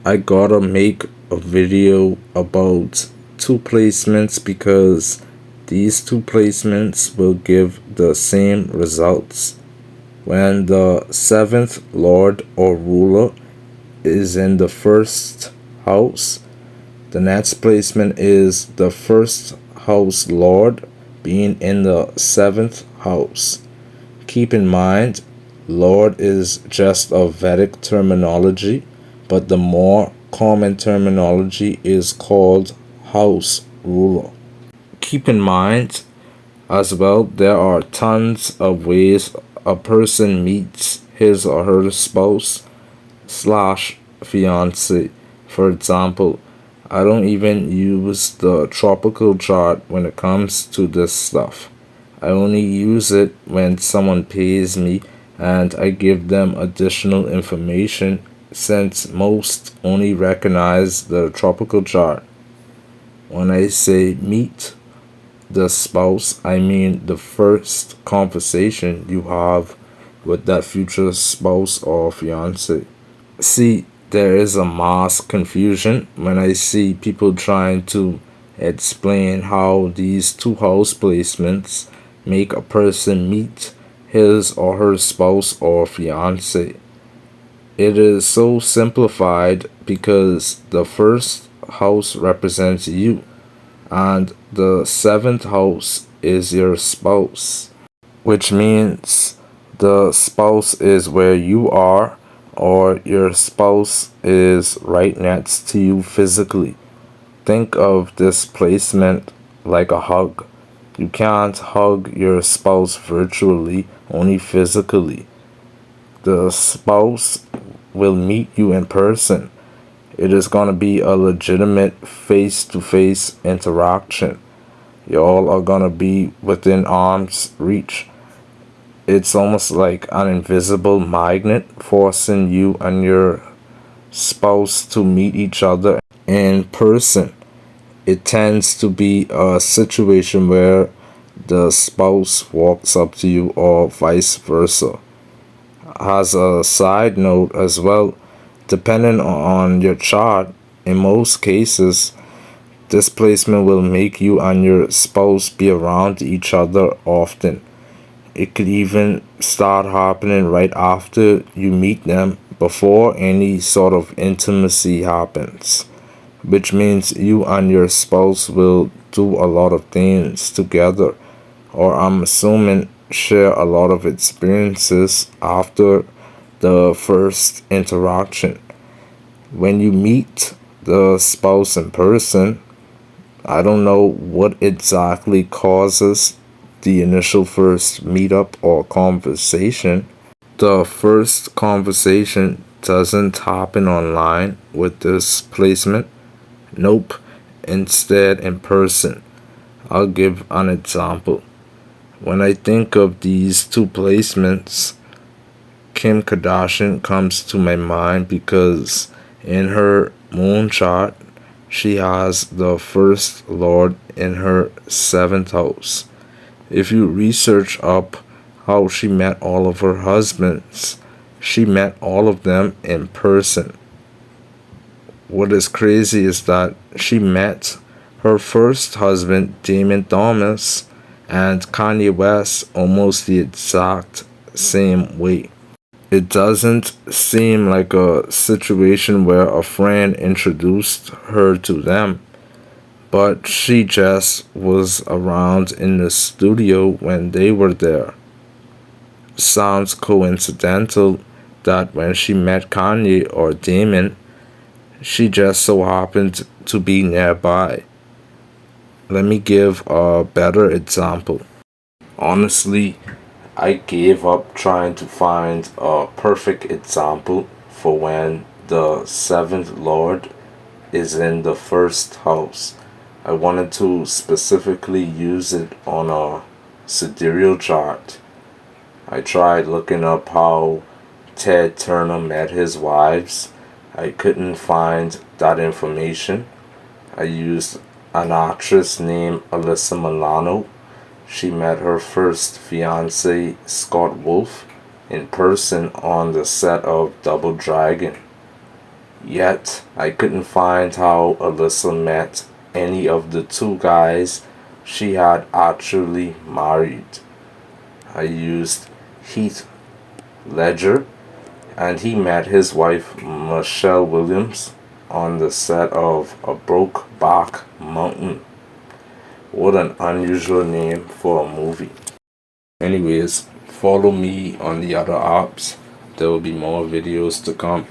I gotta make a video about two placements because these two placements will give the same results. When the seventh lord or ruler is in the first house, the next placement is the first house lord being in the seventh house. Keep in mind, Lord is just a Vedic terminology, but the more common terminology is called house ruler. Keep in mind as well, there are tons of ways a person meets his or her spouse slash fiance. For example, I don't even use the tropical chart when it comes to this stuff. I only use it when someone pays me and I give them additional information since most only recognize the tropical chart. When I say meet the spouse, I mean the first conversation you have with that future spouse or fiance. See, there is a mass confusion when I see people trying to explain how these two house placements make a person meet his or her spouse or fiance. It is so simplified because the first house represents you and the seventh house is your spouse, which means the spouse is where you are or your spouse is right next to you physically. Think of this placement like a hug. You can't hug your spouse virtually, only physically. The spouse will meet you in person. It is going to be a legitimate face to face interaction. Y'all are going to be within arm's reach. It's almost like an invisible magnet forcing you and your spouse to meet each other in person. It tends to be a situation where the spouse walks up to you or vice versa. As a side note as well, depending on your chart, in most cases, this placement will make you and your spouse be around each other often. It could even start happening right after you meet them before any sort of intimacy happens, which means you and your spouse will do a lot of things together, or I'm assuming share a lot of experiences after the first interaction. When you meet the spouse in person, I don't know what exactly causes the initial first meetup or conversation. The first conversation doesn't happen online with this placement. Nope, instead in person. I'll give an example. When I think of these two placements, Kim Kardashian comes to my mind because in her moon chart, she has the first lord in her seventh house. If you research up how she met all of her husbands, she met all of them in person. What is crazy is that she met her first husband, Damon Thomas, and Kanye West almost the exact same way. It doesn't seem like a situation where a friend introduced her to them, but she just was around in the studio when they were there. Sounds coincidental that when she met Kanye or Damon, she just so happened to be nearby. Let me give a better example. Honestly, I gave up trying to find a perfect example for when the seventh lord is in the first house. I wanted to specifically use it on a sidereal chart. I tried looking up how Ted Turner met his wives. I couldn't find that information. I used an actress named Alyssa Milano. She met her first fiance, Scott Wolf, in person on the set of Double Dragon. Yet, I couldn't find how Alyssa met any of the two guys she had actually married. I used Heath Ledger, and he met his wife Michelle Williams on the set of A Brokeback Mountain. What an unusual name for a movie. Anyways, follow me on the other apps. There will be more videos to come.